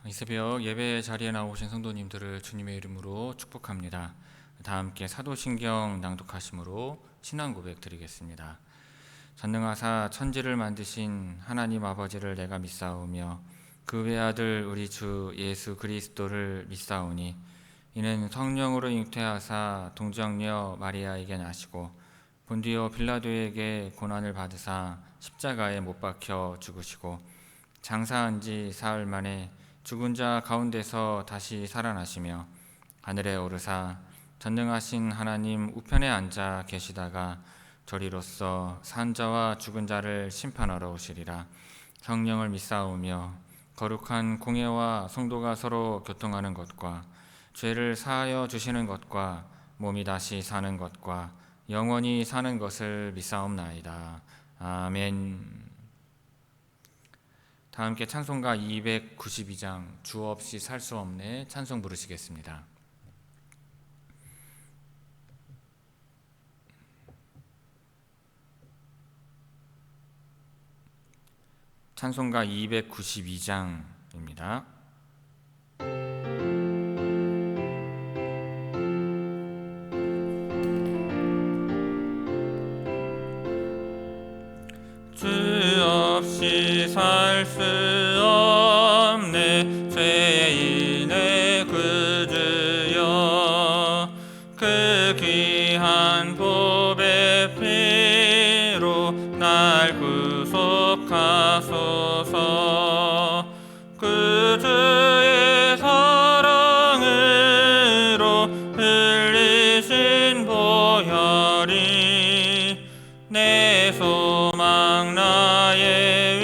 이 새벽 예배 자리에 나오신 성도님들을 주님의 이름으로 축복합니다. 다 함께 사도신경 낭독하심으로 신앙 고백 드리겠습니다. 전능하사 천지를 만드신 하나님 아버지를 내가 믿사오며 그 외아들 우리 주 예수 그리스도를 믿사오니 이는 성령으로 잉태하사 동정녀 마리아에게 나시고 본디오 빌라도에게 고난을 받으사 십자가에 못 박혀 죽으시고 장사한 지 사흘 만에 죽은 자 가운데서 다시 살아나시며 하늘에 오르사 전능하신 하나님 우편에 앉아 계시다가 저리로서 산 자와 죽은 자를 심판하러 오시리라. 성령을 믿사오며 거룩한 공예와 성도가 서로 교통하는 것과 죄를 사하여 주시는 것과 몸이 다시 사는 것과 영원히 사는 것을 믿사옵나이다. 아멘. 다 함께 찬송가 292장 주 없이 살 수 없네 찬송 부르시겠습니다. 찬송가 292장입니다. 주 없이 살 수 없네 죄인의 구주여 그 귀한 보배 피로 날 구속하소서 구주의 사랑으로 흘리신 보혈이 내 소망 나의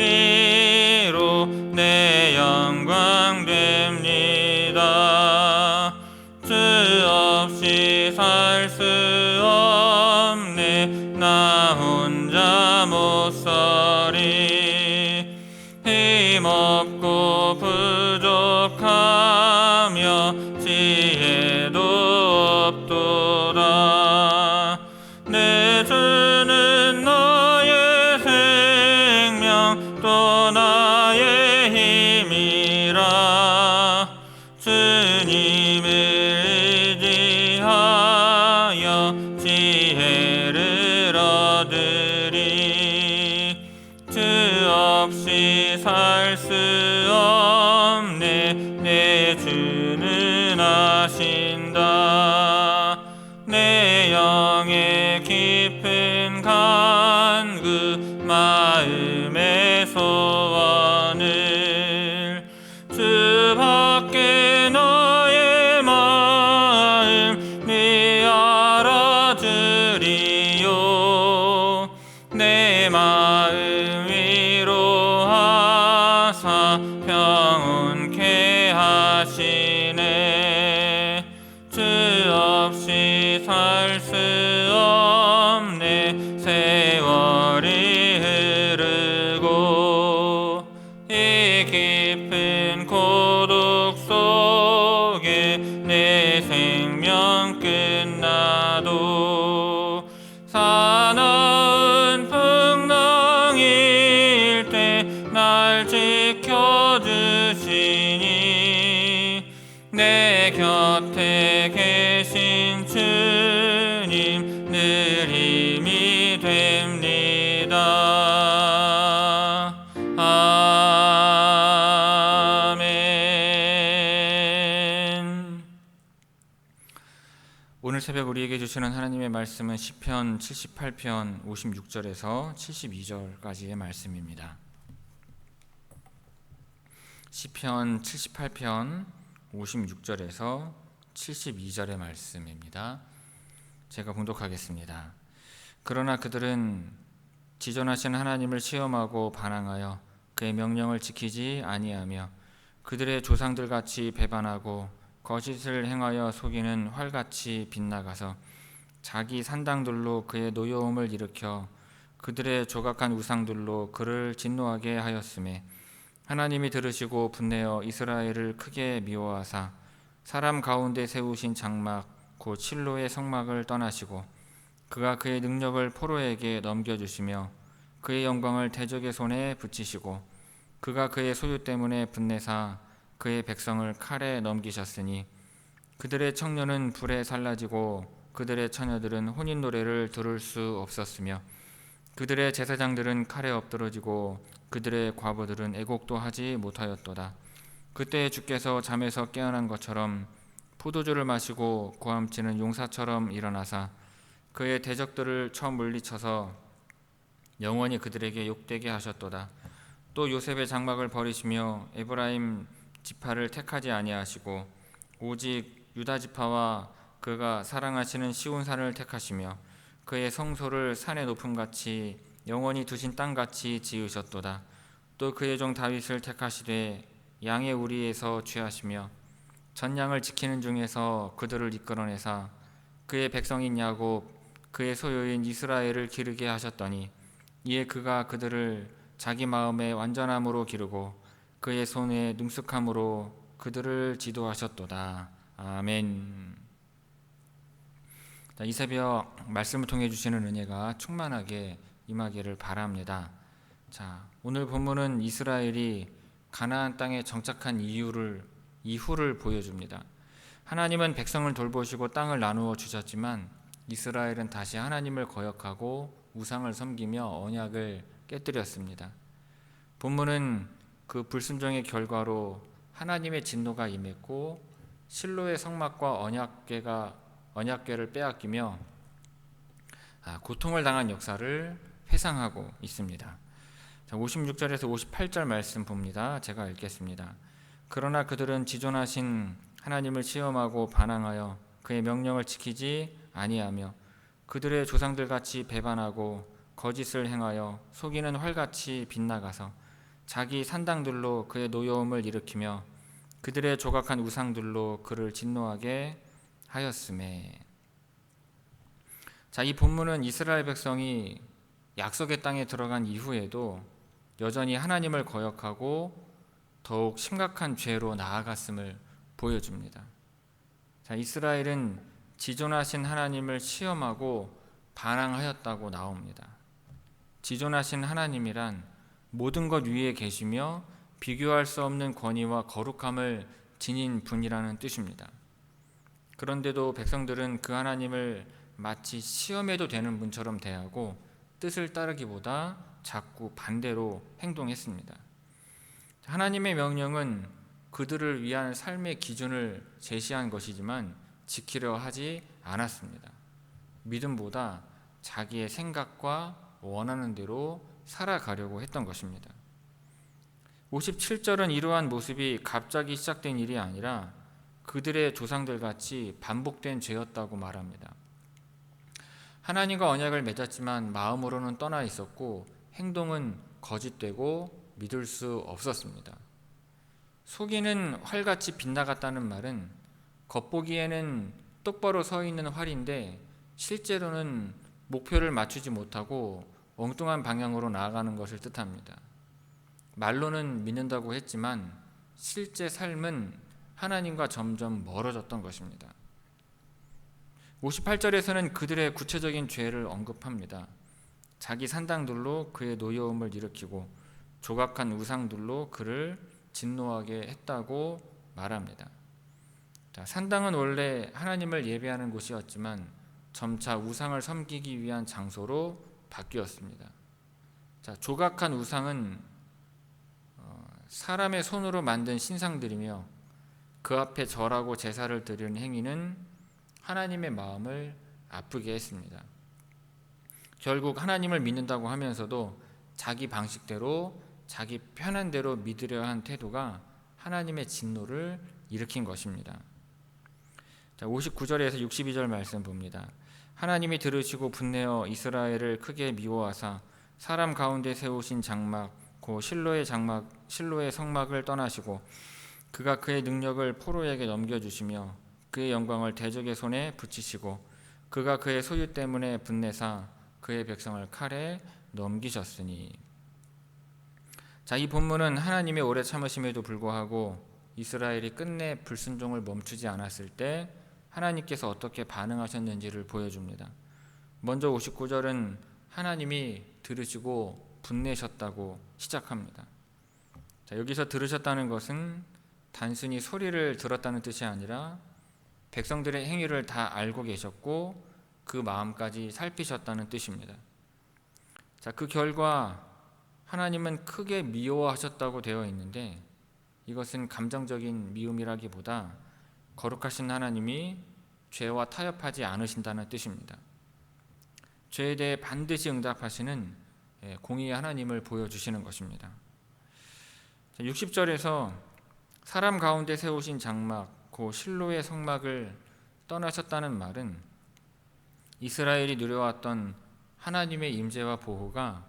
위로 내 영광 됩니다. 주 없이 살 수 없네 나 혼자 못 서리 힘없고 부족하며 지혜도 없도다. 내 주는 나의 생명 또 나의 힘이라. 주님을 의지하여 지혜를 얻으리. 주 없이 살 수 없네 내 주는 아신다. 내 영의 깊은 간구 마음의 소원을 주밖에 너의 마음이 알아주리요. 내 마음 위로하사 평온케 하시네. 주 없이 살 수 없네 세월이 흐르고 이 깊은 고독 속에 내 생명 끝나도 사나운 풍랑일 때 날 지켜주시니 내 곁에 계신 주님 늘 힘이 됩니다. 아멘. 오늘 새벽 우리에게 주시는 하나님의 말씀은 시편 78편 56절에서 72절까지의 말씀입니다. 시편 78편 56절에서 72절의 말씀입니다. 제가 봉독하겠습니다. 그러나 그들은 지존하신 하나님을 시험하고 반항하여 그의 명령을 지키지 아니하며 그들의 조상들같이 배반하고 거짓을 행하여 속이는 활같이 빗나가서 자기 산당들로 그의 노여움을 일으켜 그들의 조각한 우상들로 그를 진노하게 하였으매 하나님이 들으시고 분내어 이스라엘을 크게 미워하사 사람 가운데 세우신 장막 곧 실로의 성막을 떠나시고 그가 그의 능력을 포로에게 넘겨주시며 그의 영광을 대적의 손에 붙이시고 그가 그의 소유 때문에 분내사 그의 백성을 칼에 넘기셨으니 그들의 청년은 불에 살라지고 그들의 처녀들은 혼인 노래를 들을 수 없었으며 그들의 제사장들은 칼에 엎드러지고 그들의 과부들은 애곡도 하지 못하였도다. 그때 주께서 잠에서 깨어난 것처럼 포도주를 마시고 고함치는 용사처럼 일어나사 그의 대적들을 쳐 물리쳐서 영원히 그들에게 욕되게 하셨도다. 또 요셉의 장막을 버리시며 에브라임 지파를 택하지 아니하시고 오직 유다 지파와 그가 사랑하시는 시온산을 택하시며 그의 성소를 산의 높음같이 영원히 두신 땅같이 지으셨도다. 또 그의 종 다윗을 택하시되 양의 우리에서 취하시며 전양을 지키는 중에서 그들을 이끌어내사 그의 백성인 야곱 그의 소유인 이스라엘을 기르게 하셨더니 이에 그가 그들을 자기 마음의 완전함으로 기르고 그의 손의 능숙함으로 그들을 지도하셨도다. 아멘. 이 새벽 말씀을 통해 주시는 은혜가 충만하게 임하기를 바랍니다. 자, 오늘 본문은 이스라엘이 가나안 땅에 정착한 이후를 보여줍니다. 하나님은 백성을 돌보시고 땅을 나누어 주셨지만 이스라엘은 다시 하나님을 거역하고 우상을 섬기며 언약을 깨뜨렸습니다. 본문은 그 불순종의 결과로 하나님의 진노가 임했고 실로의 성막과 언약궤를 빼앗기며 고통을 당한 역사를 회상하고 있습니다. 56절에서 58절 말씀 봅니다. 제가 읽겠습니다. 그러나 그들은 지존하신 하나님을 시험하고 반항하여 그의 명령을 지키지 아니하며 그들의 조상들같이 배반하고 거짓을 행하여 속이는 활같이 빗나가서 자기 산당들로 그의 노여움을 일으키며 그들의 조각한 우상들로 그를 진노하게 하였음에. 자, 이 본문은 이스라엘 백성이 약속의 땅에 들어간 이후에도 여전히 하나님을 거역하고 더욱 심각한 죄로 나아갔음을 보여줍니다. 자, 이스라엘은 지존하신 하나님을 시험하고 반항하였다고 나옵니다. 지존하신 하나님이란 모든 것 위에 계시며 비교할 수 없는 권위와 거룩함을 지닌 분이라는 뜻입니다. 그런데도 백성들은 그 하나님을 마치 시험해도 되는 분처럼 대하고 뜻을 따르기보다 자꾸 반대로 행동했습니다. 하나님의 명령은 그들을 위한 삶의 기준을 제시한 것이지만 지키려 하지 않았습니다. 믿음보다 자기의 생각과 원하는 대로 살아가려고 했던 것입니다. 57절은 이러한 모습이 갑자기 시작된 일이 아니라 그들의 조상들같이 반복된 죄였다고 말합니다. 하나님과 언약을 맺었지만 마음으로는 떠나 있었고 행동은 거짓되고 믿을 수 없었습니다. 속이는 활같이 빗나갔다는 말은 겉보기에는 똑바로 서 있는 활인데 실제로는 목표를 맞추지 못하고 엉뚱한 방향으로 나아가는 것을 뜻합니다. 말로는 믿는다고 했지만 실제 삶은 하나님과 점점 멀어졌던 것입니다. 58절에서는 그들의 구체적인 죄를 언급합니다. 자기 산당들로 그의 노여움을 일으키고 조각한 우상들로 그를 진노하게 했다고 말합니다. 자, 산당은 원래 하나님을 예배하는 곳이었지만 점차 우상을 섬기기 위한 장소로 바뀌었습니다. 자, 조각한 우상은 사람의 손으로 만든 신상들이며 그 앞에 절하고 제사를 드리는 행위는 하나님의 마음을 아프게 했습니다. 결국 하나님을 믿는다고 하면서도 자기 방식대로 자기 편한 대로 믿으려 한 태도가 하나님의 진노를 일으킨 것입니다. 자, 59절에서 62절 말씀 봅니다. 하나님이 들으시고 분내어 이스라엘을 크게 미워하사 사람 가운데 세우신 장막 곧 실로의 성막을 떠나시고 그가 그의 능력을 포로에게 넘겨주시며 그의 영광을 대적의 손에 붙이시고 그가 그의 소유 때문에 분내사 그의 백성을 칼에 넘기셨으니. 자, 이 본문은 하나님의 오래 참으심에도 불구하고 이스라엘이 끝내 불순종을 멈추지 않았을 때 하나님께서 어떻게 반응하셨는지를 보여줍니다. 먼저 59절은 하나님이 들으시고 분내셨다고 시작합니다. 자, 여기서 들으셨다는 것은 단순히 소리를 들었다는 뜻이 아니라 백성들의 행위를 다 알고 계셨고 그 마음까지 살피셨다는 뜻입니다. 자, 그 결과 하나님은 크게 미워하셨다고 되어 있는데 이것은 감정적인 미움이라기보다 거룩하신 하나님이 죄와 타협하지 않으신다는 뜻입니다. 죄에 대해 반드시 응답하시는 공의의 하나님을 보여주시는 것입니다. 60절에서 사람 가운데 세우신 장막 그 실로의 성막을 떠나셨다는 말은 이스라엘이 누려왔던 하나님의 임재와 보호가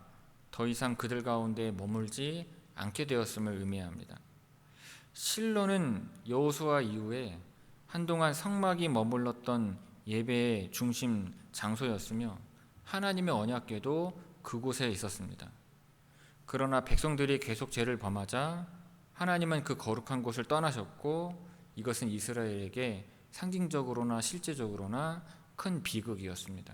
더 이상 그들 가운데 머물지 않게 되었음을 의미합니다. 실로는 여호수아 이후에 한동안 성막이 머물렀던 예배의 중심 장소였으며 하나님의 언약궤도 그곳에 있었습니다. 그러나 백성들이 계속 죄를 범하자 하나님은 그 거룩한 곳을 떠나셨고 이것은 이스라엘에게 상징적으로나 실제적으로나 큰 비극이었습니다.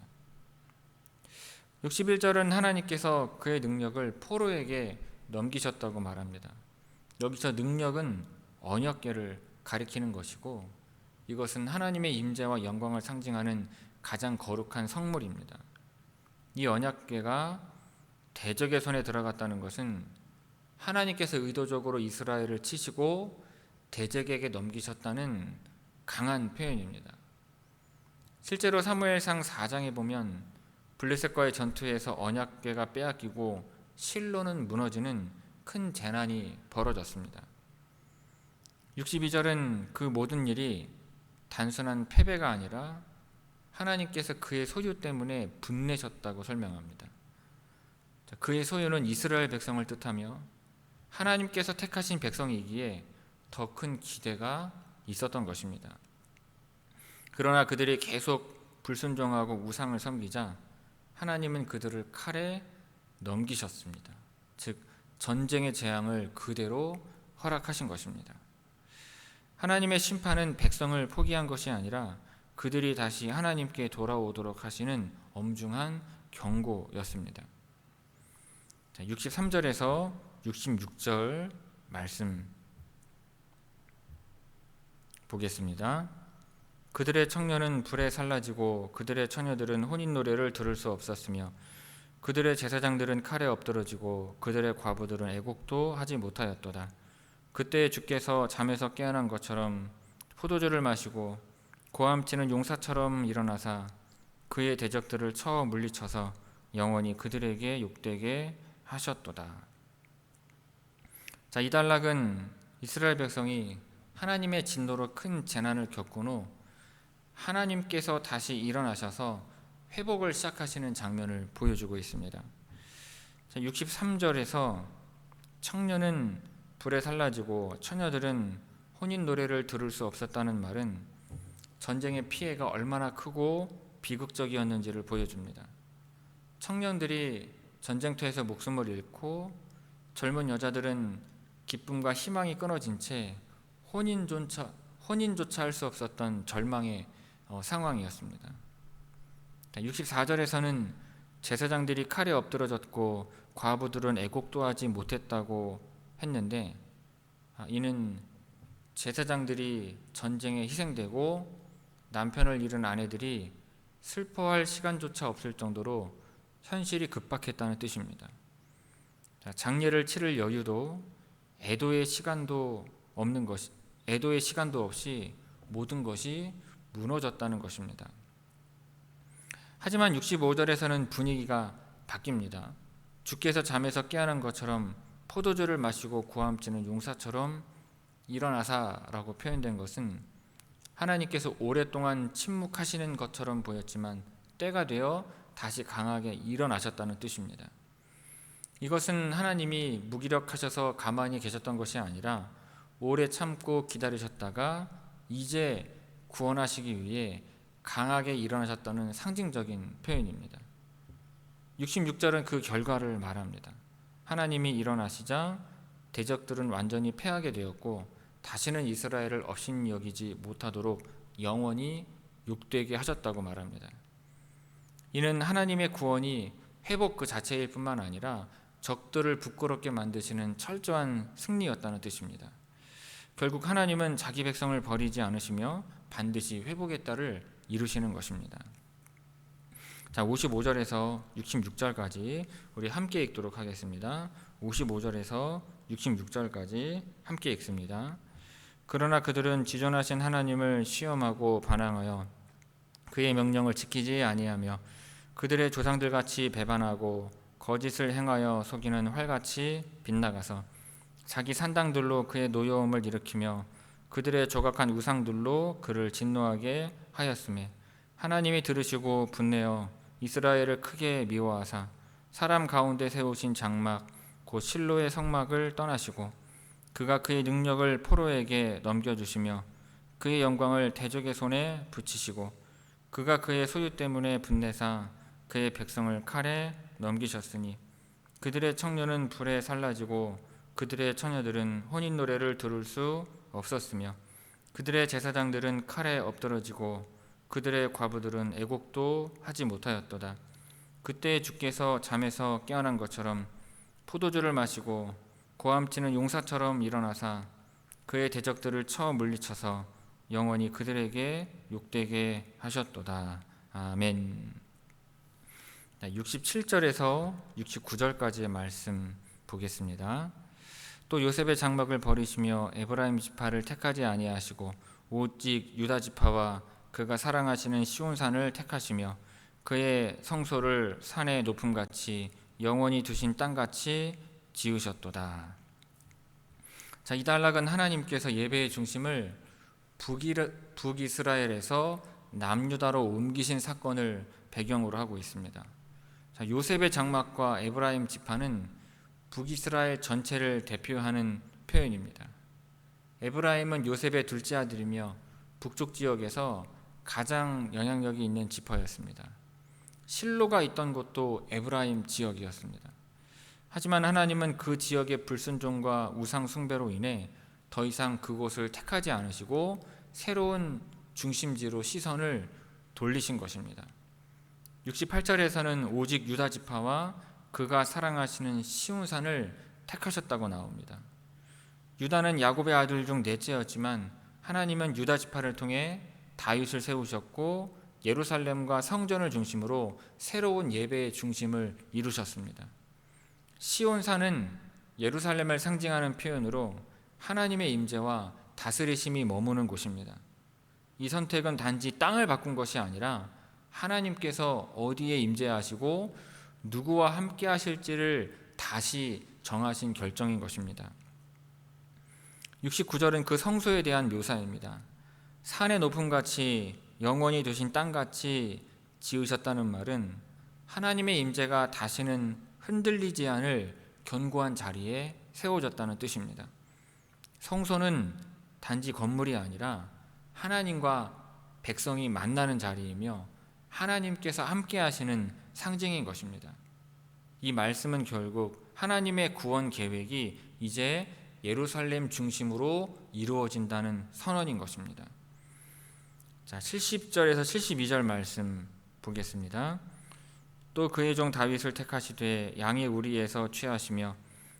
61절은 하나님께서 그의 능력을 포로에게 넘기셨다고 말합니다. 여기서 능력은 언약궤를 가리키는 것이고 이것은 하나님의 임재와 영광을 상징하는 가장 거룩한 성물입니다. 이 언약궤가 대적의 손에 들어갔다는 것은 하나님께서 의도적으로 이스라엘을 치시고 대적에게 넘기셨다는 강한 표현입니다. 실제로 사무엘상 4장에 보면 블레셋과의 전투에서 언약궤가 빼앗기고 실로는 무너지는 큰 재난이 벌어졌습니다. 62절은 그 모든 일이 단순한 패배가 아니라 하나님께서 그의 소유 때문에 분내셨다고 설명합니다. 그의 소유는 이스라엘 백성을 뜻하며 하나님께서 택하신 백성이기에 더 큰 기대가 있었던 것입니다. 그러나 그들이 계속 불순종하고 우상을 섬기자 하나님은 그들을 칼에 넘기셨습니다. 즉 전쟁의 재앙을 그대로 허락하신 것입니다. 하나님의 심판은 백성을 포기한 것이 아니라 그들이 다시 하나님께 돌아오도록 하시는 엄중한 경고였습니다. 63절에서 66절 말씀 보겠습니다. 그들의 청년은 불에 살라지고 그들의 처녀들은 혼인 노래를 들을 수 없었으며 그들의 제사장들은 칼에 엎드러지고 그들의 과부들은 애곡도 하지 못하였도다. 그때 주께서 잠에서 깨어난 것처럼 포도주를 마시고 고함치는 용사처럼 일어나사 그의 대적들을 쳐 물리쳐서 영원히 그들에게 욕되게 하셨도다. 자, 이 단락은 이스라엘 백성이 하나님의 진노로 큰 재난을 겪은 후 하나님께서 다시 일어나셔서 회복을 시작하시는 장면을 보여주고 있습니다. 63절에서 청년은 불에 살라지고 처녀들은 혼인 노래를 들을 수 없었다는 말은 전쟁의 피해가 얼마나 크고 비극적이었는지를 보여줍니다. 청년들이 전쟁터에서 목숨을 잃고 젊은 여자들은 기쁨과 희망이 끊어진 채 혼인조차 할 수 없었던 절망의 상황이었습니다. 64절에서는 제사장들이 칼에 엎드러졌고 과부들은 애곡도 하지 못했다고 했는데 이는 제사장들이 전쟁에 희생되고 남편을 잃은 아내들이 슬퍼할 시간조차 없을 정도로 현실이 급박했다는 뜻입니다. 장례를 치를 여유도 애도의 시간도 없이 모든 것이 무너졌다는 것입니다. 하지만 65절에서는 분위기가 바뀝니다. 주께서 잠에서 깨어난 것처럼 포도주를 마시고 고함치는 용사처럼 일어나사라고 표현된 것은 하나님께서 오랫동안 침묵하시는 것처럼 보였지만 때가 되어 다시 강하게 일어나셨다는 뜻입니다. 이것은 하나님이 무기력하셔서 가만히 계셨던 것이 아니라 오래 참고 기다리셨다가 이제 구원하시기 위해 강하게 일어나셨다는 상징적인 표현입니다. 66절은 그 결과를 말합니다. 하나님이 일어나시자 대적들은 완전히 패하게 되었고 다시는 이스라엘을 업신 여기지 못하도록 영원히 욕되게 하셨다고 말합니다. 이는 하나님의 구원이 회복 그 자체일 뿐만 아니라 적들을 부끄럽게 만드시는 철저한 승리였다는 뜻입니다. 결국 하나님은 자기 백성을 버리지 않으시며 반드시 회복의 때를 이루시는 것입니다. 자, 55절에서 66절까지 우리 함께 읽도록 하겠습니다. 55절에서 66절까지 함께 읽습니다. 그러나 그들은 지존하신 하나님을 시험하고 반항하여 그의 명령을 지키지 아니하며 그들의 조상들같이 배반하고 거짓을 행하여 속이는 활같이 빗나가서 자기 산당들로 그의 노여움을 일으키며 그들의 조각한 우상들로 그를 진노하게 하였으매 하나님이 들으시고 분내어 이스라엘을 크게 미워하사 사람 가운데 세우신 장막 곧 실로의 성막을 떠나시고 그가 그의 능력을 포로에게 넘겨주시며 그의 영광을 대적의 손에 붙이시고 그가 그의 소유 때문에 분내사 그의 백성을 칼에 넘기셨으니 그들의 청년은 불에 살라지고 그들의 처녀들은 혼인 노래를 들을 수 없었으며 그들의 제사장들은 칼에 엎드러지고 그들의 과부들은 애곡도 하지 못하였도다. 그때 주께서 잠에서 깨어난 것처럼 포도주를 마시고 고함치는 용사처럼 일어나사 그의 대적들을 쳐 물리쳐서 영원히 그들에게 욕되게 하셨도다. 아멘. 67절에서 69절까지의 말씀 보겠습니다. 또 요셉의 장막을 버리시며 에브라임 지파를 택하지 아니하시고 오직 유다 지파와 그가 사랑하시는 시온산을 택하시며 그의 성소를 산의 높음같이 영원히 두신 땅같이 지으셨도다. 자, 이 단락은 하나님께서 예배의 중심을 북이스라엘에서 남유다로 옮기신 사건을 배경으로 하고 있습니다. 자, 요셉의 장막과 에브라임 지파는 북이스라엘 전체를 대표하는 표현입니다. 에브라임은 요셉의 둘째 아들이며 북쪽 지역에서 가장 영향력이 있는 지파였습니다. 실로가 있던 곳도 에브라임 지역이었습니다. 하지만 하나님은 그 지역의 불순종과 우상 숭배로 인해 더 이상 그곳을 택하지 않으시고 새로운 중심지로 시선을 돌리신 것입니다. 68절에서는 오직 유다 지파와 그가 사랑하시는 시온산을 택하셨다고 나옵니다. 유다는 야곱의 아들 중 넷째였지만 하나님은 유다 지파를 통해 다윗을 세우셨고 예루살렘과 성전을 중심으로 새로운 예배의 중심을 이루셨습니다. 시온산은 예루살렘을 상징하는 표현으로 하나님의 임재와 다스리심이 머무는 곳입니다. 이 선택은 단지 땅을 바꾼 것이 아니라 하나님께서 어디에 임재하시고 누구와 함께 하실지를 다시 정하신 결정인 것입니다. 69절은 그 성소에 대한 묘사입니다. 산의 높음같이 영원히 두신 땅같이 지으셨다는 말은 하나님의 임재가 다시는 흔들리지 않을 견고한 자리에 세워졌다는 뜻입니다. 성소는 단지 건물이 아니라 하나님과 백성이 만나는 자리이며 하나님께서 함께 하시는 상징인 것입니다. 이 말씀은 결국 하나님의 구원 계획이 이제 예루살렘 중심으로 이루어진다는 선언인 것입니다. 자, 70절에서 72절 말씀 보겠습니다. 또 그의 종 다윗을 택하시되 양의 우리에서 취하시며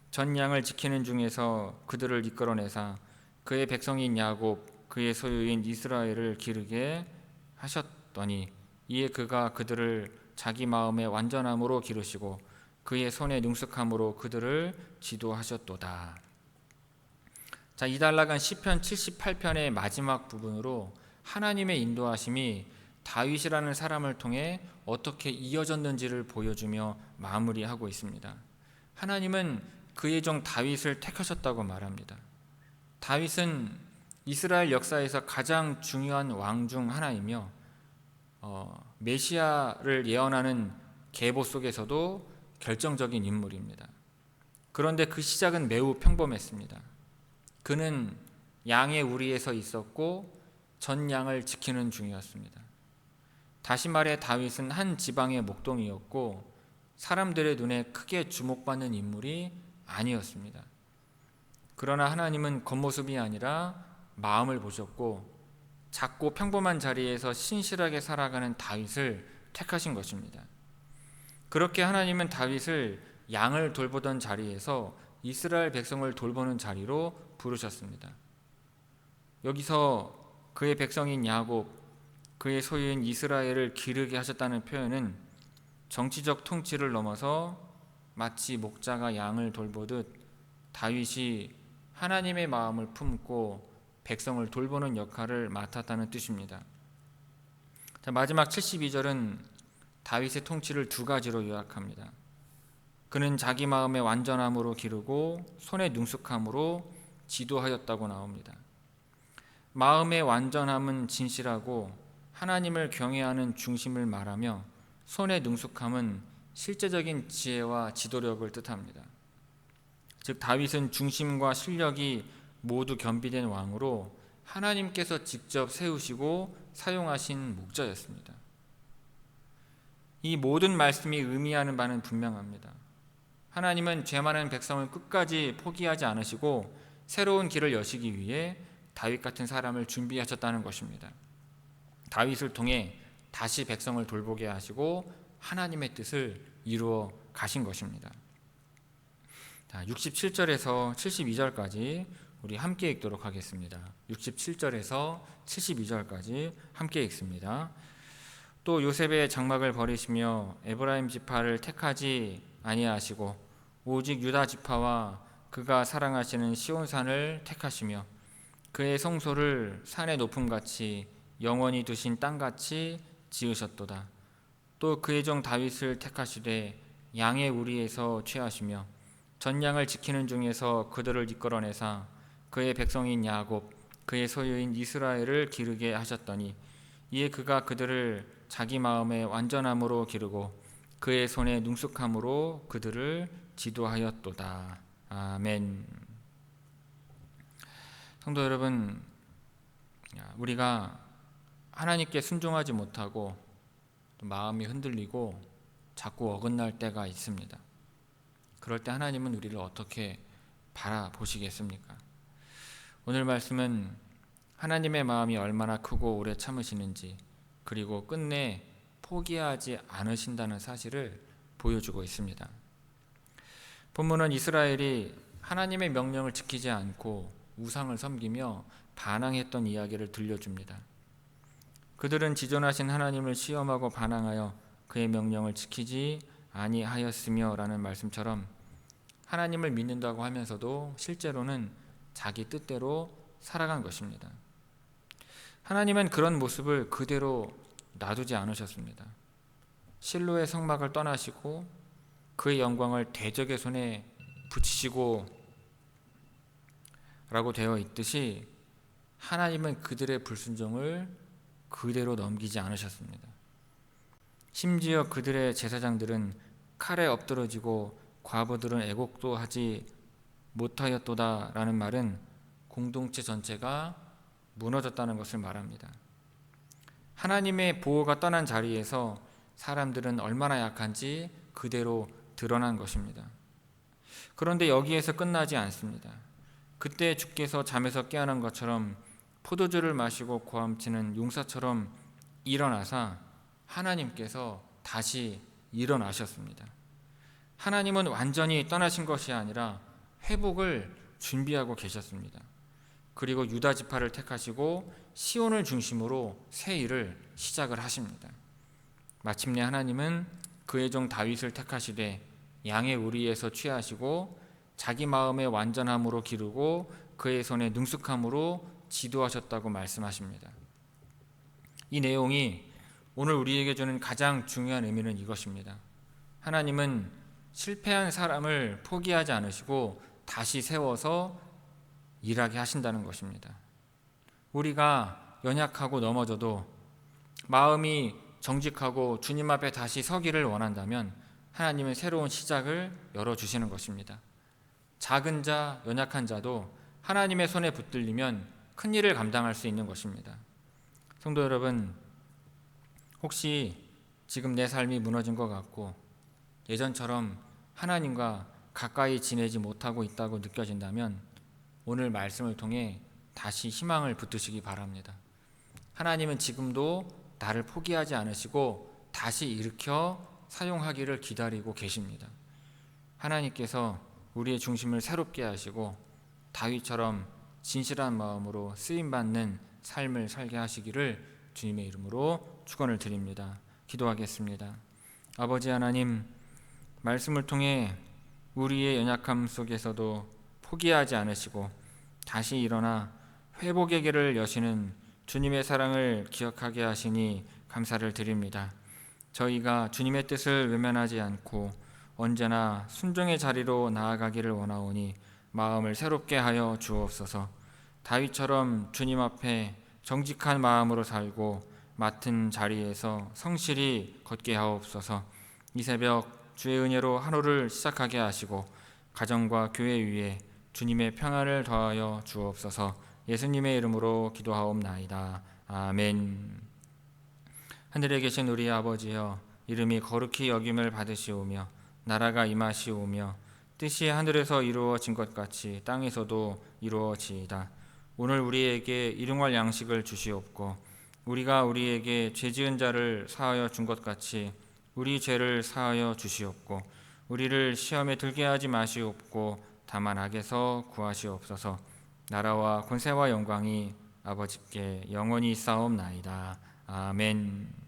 전 양을 지키는 중에서 그들을 이끌어내사 그의 백성인 야곱 그의 소유인 이스라엘을 기르게 하셨더니 이에 그가 그들을 자기 마음의 완전함으로 기르시고 그의 손의 능숙함으로 그들을 지도하셨도다. 자, 이 단락은 시편 78편의 마지막 부분으로 하나님의 인도하심이 다윗이라는 사람을 통해 어떻게 이어졌는지를 보여주며 마무리하고 있습니다. 하나님은 그의 종 다윗을 택하셨다고 말합니다. 다윗은 이스라엘 역사에서 가장 중요한 왕 중 하나이며 메시아를 예언하는 계보 속에서도 결정적인 인물입니다. 그런데 그 시작은 매우 평범했습니다. 그는 양의 우리에서 있었고 전 양을 지키는 중이었습니다. 다시 말해 다윗은 한 지방의 목동이었고 사람들의 눈에 크게 주목받는 인물이 아니었습니다. 그러나 하나님은 겉모습이 아니라 마음을 보셨고 작고 평범한 자리에서 신실하게 살아가는 다윗을 택하신 것입니다. 그렇게 하나님은 다윗을 양을 돌보던 자리에서 이스라엘 백성을 돌보는 자리로 부르셨습니다. 여기서 그의 백성인 야곱, 그의 소유인 이스라엘을 기르게 하셨다는 표현은 정치적 통치를 넘어서 마치 목자가 양을 돌보듯 다윗이 하나님의 마음을 품고 백성을 돌보는 역할을 맡았다는 뜻입니다. 마지막 72절은 다윗의 통치를 두 가지로 요약합니다. 그는 자기 마음의 완전함으로 기르고 손의 능숙함으로 지도하였다고 나옵니다. 마음의 완전함은 진실하고 하나님을 경외하는 중심을 말하며, 손의 능숙함은 실제적인 지혜와 지도력을 뜻합니다. 즉 다윗은 중심과 실력이 모두 겸비된 왕으로 하나님께서 직접 세우시고 사용하신 목자였습니다. 이 모든 말씀이 의미하는 바는 분명합니다. 하나님은 죄 많은 백성을 끝까지 포기하지 않으시고 새로운 길을 여시기 위해 다윗 같은 사람을 준비하셨다는 것입니다. 다윗을 통해 다시 백성을 돌보게 하시고 하나님의 뜻을 이루어 가신 것입니다. 67절에서 72절까지 우리 함께 읽도록 하겠습니다. 67절에서 72절까지 함께 읽습니다. 또 요셉의 장막을 버리시며 에브라임 지파를 택하지 아니하시고 오직 유다 지파와 그가 사랑하시는 시온산을 택하시며 그의 성소를 산의 높음같이 영원히 두신 땅같이 지으셨도다. 또 그의 종 다윗을 택하시되 양의 우리에서 취하시며 전양을 지키는 중에서 그들을 이끌어내사 그의 백성인 야곱, 그의 소유인 이스라엘을 기르게 하셨더니 이에 그가 그들을 자기 마음의 완전함으로 기르고 그의 손의 능숙함으로 그들을 지도하였도다. 아멘. 성도 여러분, 우리가 하나님께 순종하지 못하고 마음이 흔들리고 자꾸 어긋날 때가 있습니다. 그럴 때 하나님은 우리를 어떻게 바라보시겠습니까? 오늘 말씀은 하나님의 마음이 얼마나 크고 오래 참으시는지, 그리고 끝내 포기하지 않으신다는 사실을 보여주고 있습니다. 본문은 이스라엘이 하나님의 명령을 지키지 않고 우상을 섬기며 반항했던 이야기를 들려줍니다. 그들은 지존하신 하나님을 시험하고 반항하여 그의 명령을 지키지 아니하였으며 라는 말씀처럼 하나님을 믿는다고 하면서도 실제로는 자기 뜻대로 살아간 것입니다. 하나님은 그런 모습을 그대로 놔두지 않으셨습니다. 실로의 성막을 떠나시고 그의 영광을 대적의 손에 붙이시고 라고 되어 있듯이 하나님은 그들의 불순종을 그대로 넘기지 않으셨습니다. 심지어 그들의 제사장들은 칼에 엎드러지고 과부들은 애곡도 하지 못하였도다 라는 말은 공동체 전체가 무너졌다는 것을 말합니다. 하나님의 보호가 떠난 자리에서 사람들은 얼마나 약한지 그대로 드러난 것입니다. 그런데 여기에서 끝나지 않습니다. 그때 주께서 잠에서 깨어난 것처럼 포도주를 마시고 고함치는 용사처럼 일어나사 하나님께서 다시 일어나셨습니다. 하나님은 완전히 떠나신 것이 아니라 회복을 준비하고 계셨습니다. 그리고 유다 지파를 택하시고 시온을 중심으로 새 일을 시작을 하십니다. 마침내 하나님은 그의 종 다윗을 택하시되 양의 우리에서 취하시고 자기 마음의 완전함으로 기르고 그의 손의 능숙함으로 지도하셨다고 말씀하십니다. 이 내용이 오늘 우리에게 주는 가장 중요한 의미는 이것입니다. 하나님은 실패한 사람을 포기하지 않으시고 다시 세워서 일하게 하신다는 것입니다. 우리가 연약하고 넘어져도 마음이 정직하고 주님 앞에 다시 서기를 원한다면 하나님은 새로운 시작을 열어주시는 것입니다. 작은 자, 연약한 자도 하나님의 손에 붙들리면 큰 일을 감당할 수 있는 것입니다. 성도 여러분, 혹시 지금 내 삶이 무너진 것 같고 예전처럼 하나님과 가까이 지내지 못하고 있다고 느껴진다면 오늘 말씀을 통해 다시 희망을 붙드시기 바랍니다. 하나님은 지금도 나를 포기하지 않으시고 다시 일으켜 사용하기를 기다리고 계십니다. 하나님께서 우리의 중심을 새롭게 하시고 다윗처럼 진실한 마음으로 쓰임받는 삶을 살게 하시기를 주님의 이름으로 축원을 드립니다. 기도하겠습니다. 아버지 하나님, 말씀을 통해 우리의 연약함 속에서도 포기하지 않으시고 다시 일어나 회복의 길을 여시는 주님의 사랑을 기억하게 하시니 감사를 드립니다. 저희가 주님의 뜻을 외면하지 않고 언제나 순종의 자리로 나아가기를 원하오니 마음을 새롭게 하여 주옵소서. 다윗처럼 주님 앞에 정직한 마음으로 살고 맡은 자리에서 성실히 걷게 하옵소서. 이 새벽 주의 은혜로 하루를 시작하게 하시고 가정과 교회 위에 주님의 평안을 더하여 주옵소서. 예수님의 이름으로 기도하옵나이다. 아멘. 하늘에 계신 우리 아버지여, 이름이 거룩히 여김을 받으시오며 나라가 임하시오며 뜻이 하늘에서 이루어진 것 같이 땅에서도 이루어지이다. 오늘 우리에게 일용할 양식을 주시옵고 우리가 우리에게 죄 지은 자를 사하여 준 것 같이 우리 죄를 사하여 주시옵고 우리를 시험에 들게 하지 마시옵고 다만 악에서 구하시옵소서. 나라와 권세와 영광이 아버지께 영원히 있사옵나이다. 아멘.